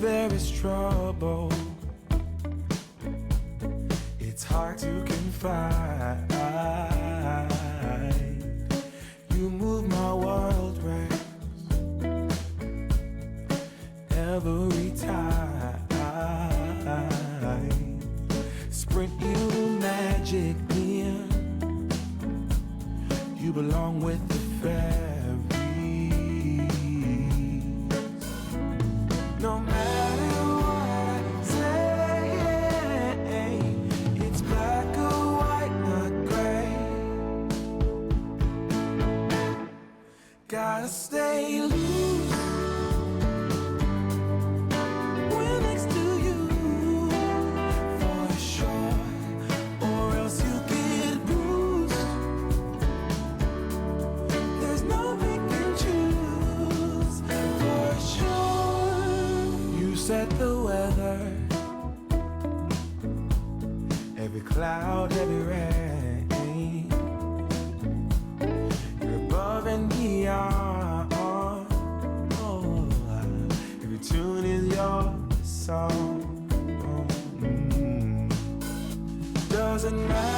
there is trouble. It's hard to confide. You move my world round every time. Sprint you magic in. You belong with the fairies. No matter what I say, it's black or white, not gray. Gotta stay loose when next to you, for sure, or else you get bruised. There's no pick and choose, for sure. You set the weather, every cloud, every rain. You're above and beyond. Oh, every tune is your song. Doesn't matter